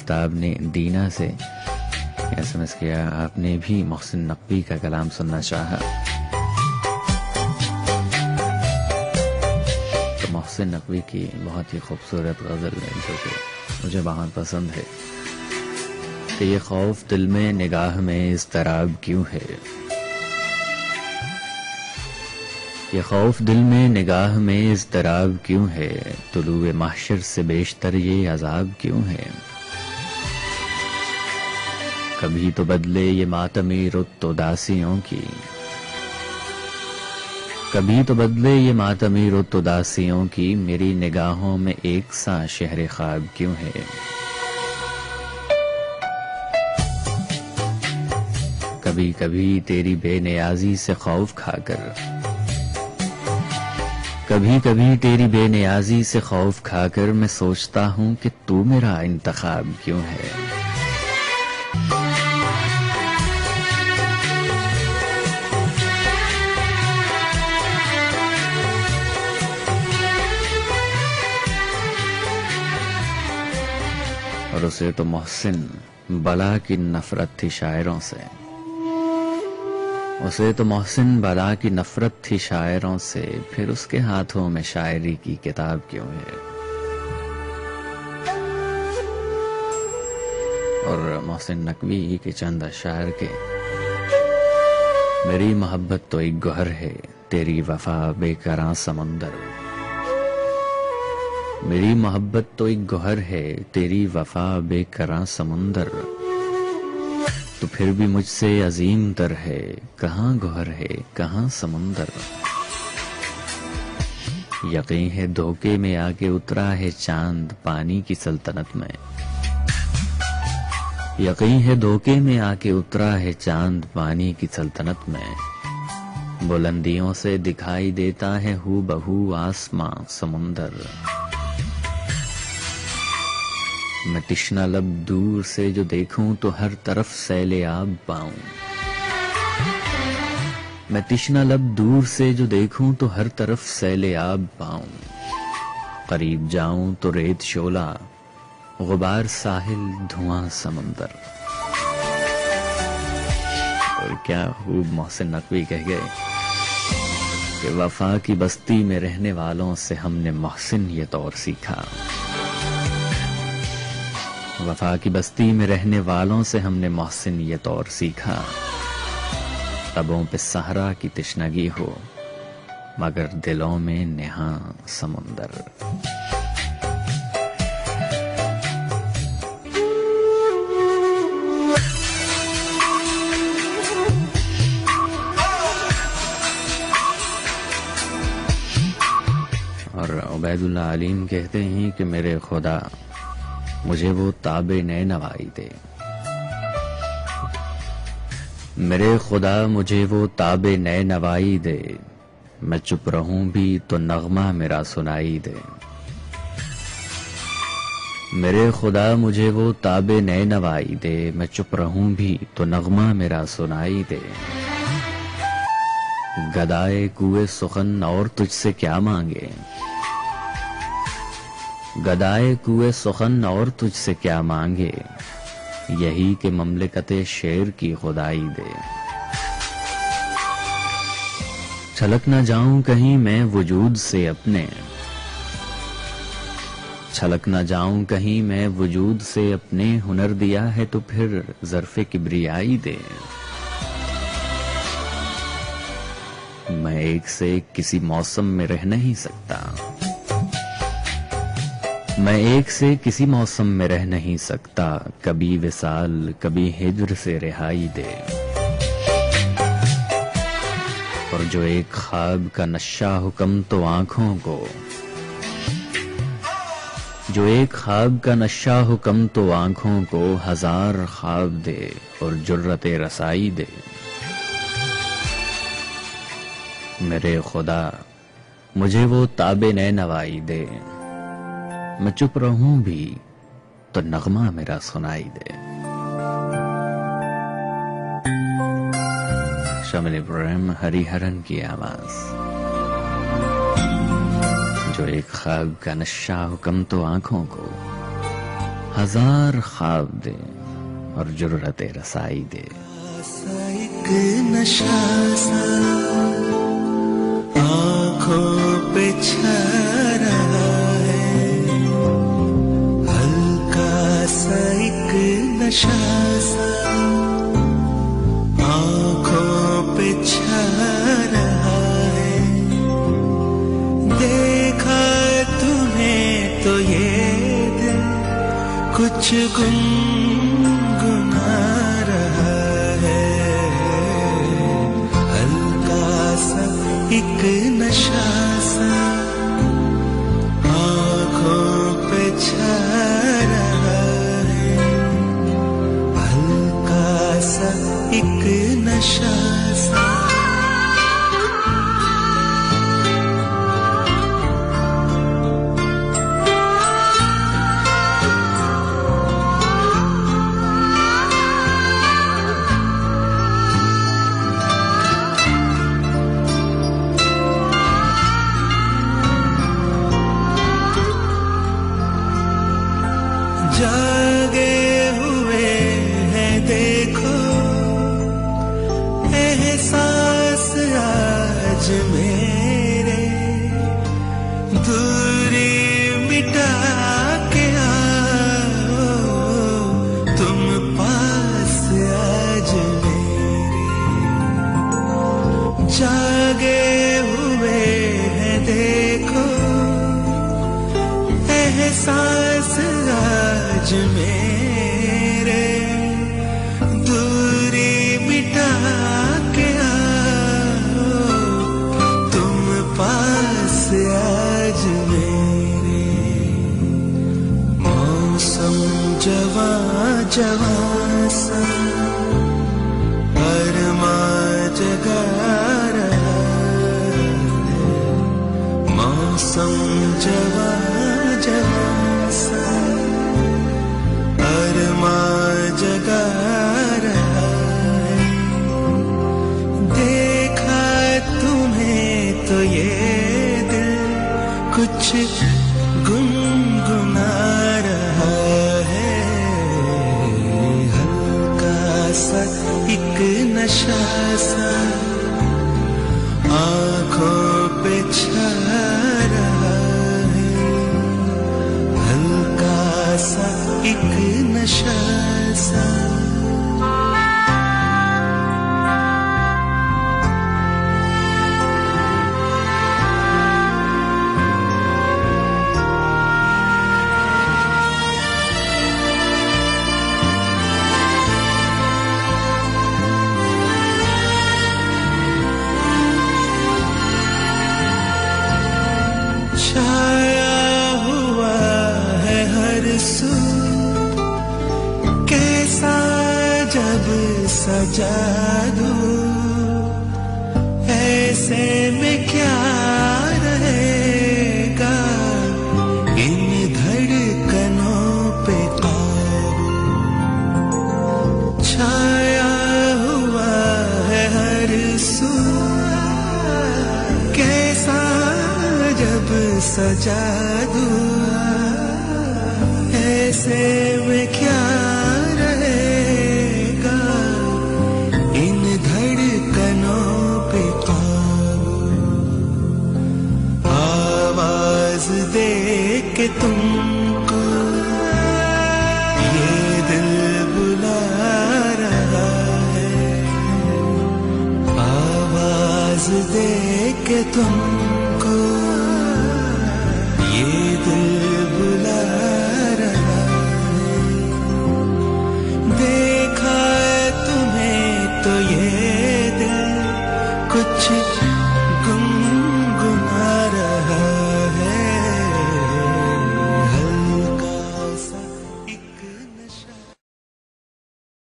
आफ्ताब ने दीना से SMS किया, आपने भी मोहसिन नकवी का कलाम सुनना चाहा। तो मोहसिन नकवी की बहुत ही खूबसूरत गज़ल है जो कि मुझे बहुत पसंद है कि ये खौफ दिल में निगाह में इज़्तिराब क्यों है, ये खौफ दिल में निगाह में इज़्तिराब क्यों है, तुलूए महशर से बेशतर ये अज़ाब क्यों है। कभी तो बदले ये मातमी रुत उदासियों की, कभी तो बदले ये मातमी रुत उदासियों की, मेरी निगाहों में एक सा शहर ख्वाब क्यों है। कभी कभी तेरी बेनियाजी से खौफ खाकर, कभी कभी तेरी बेनियाजी से खौफ खाकर मैं सोचता हूँ कि तू मेरा इंतखाब क्यों है। और उसे तो मोहसिन बला की नफरत थी शायरों से, उसे तो मोहसिन बला की नफरत थी शायरों से, फिर उसके हाथों में शायरी की किताब क्यों है। और मोहसिन नकवी के चंद अशार के, मेरी मोहब्बत तो एक गौहर है तेरी वफा बेकरां समंदर, मेरी मोहब्बत तो एक गौहर है तेरी वफा बेकरां समंदर, तो फिर भी मुझसे अजीम तर है कहाँ गौहर है कहाँ समंदर। यकीन है धोखे में आके उतरा है चांद पानी की सल्तनत में, यकीन है धोखे में आके उतरा है चांद पानी की सल्तनत में, बुलंदियों से दिखाई देता है हू बहू आसमां समुंदर। मैं तिश्ना लब दूर से जो देखूं तो हर तरफ सैले आब पाऊं, मैं तिश्ना लब दूर से जो देखूं तो हर तरफ सैले आब पाऊं, करीब जाऊं तो रेत शोला गुबार साहिल धुआं समंदर। और क्या खूब मोहसिन नकवी कह गए कि वफा की बस्ती में रहने वालों से हमने मोहसिन ये तौर सीखा, वफा की बस्ती में रहने वालों से हमने मोहसिन ये तौर सीखा, लबों पे सहरा की तिश्नगी हो मगर दिलों में नेहा समुंदर। और उबैदुल्लाह अलीम कहते हैं कि मेरे खुदा मुझे वो ताबे नए नवाई दे, मेरे खुदा मुझे वो ताबे नए नवाई दे, मैं चुप रहूं भी तो नगमा मेरा सुनाई दे, मेरे खुदा मुझे वो ताबे नए नवाई दे, मैं चुप रहूं भी तो नगमा मेरा सुनाई दे। गदाए कुए सुखन और तुझसे क्या मांगे, गदाए कुए सुखन और तुझसे क्या मांगे, यही कि ममलिकते शेर की खुदाई दे। छलक न जाऊं कहीं मैं वजूद से अपने, छलक न जाऊं कहीं मैं वजूद से अपने, हुनर दिया है तो फिर ज़र्फ़े किब्रियाई दे। मैं एक से एक किसी मौसम में रह नहीं सकता, मैं एक से किसी मौसम में रह नहीं सकता, कभी विसाल कभी हिज्र से रिहाई दे। और जो एक ख्वाब का नक्शा हुक्म तो आंखों को, जो एक ख्वाब का नक्शा हुक्म तो आंखों को, हजार ख्वाब दे और जुर्रते रसाई दे। मेरे खुदा मुझे वो ताबे नए नवाई दे, मैं चुप रहूं भी तो नगमा मेरा सुनाई दे। शामिल इब्राहिम हरिहरन की आवाज। जो एक ख्वाब का नक्शा हुक्म तो आंखों को, हजार ख्वाब दे और जुर्रत रसाई दे। एक नशा सा आँखों पे छा रहा है, हल्का सा एक नशा सा आँखों पे छा रहा है। देखा तुम्हें तो ये दिल कुछ गुनगुना रहा है, एक नशा सा आँखों पे छा रहा है, हल्का सा एक नशा सा। जागे हुए हैं देखो एहसास आज मेरे, दूरी मिटा के आओ तुम पास आज मेरे। जागे हुए हैं देखो एहसास आज मेरे, दूरी मिटा के आओ तुम पास आज मेरे। मौसम जवां जवां सा अरमां जगा रहा है, मौसम जवां जवां सा अरमां जगा रहा है। देखा तुम्हें तो ये दिल कुछ गुनगुना रहा है, हल्का सा एक नशा सा आँखों पे छा रहा है, हल्का सा एक नशा सा। छाया हुआ है हर सू कैसा जब सजा दूं, ऐसे में क्या रहेगा इन धड़कनों पे काबू। छाया हुआ है हर सू कैसा जब सजा दूं, ऐसे में क्या रहेगा इन धड़कनों पे काबू। आवाज दे के तुमको ये दिल बुला रहा है, आवाज दे के तुम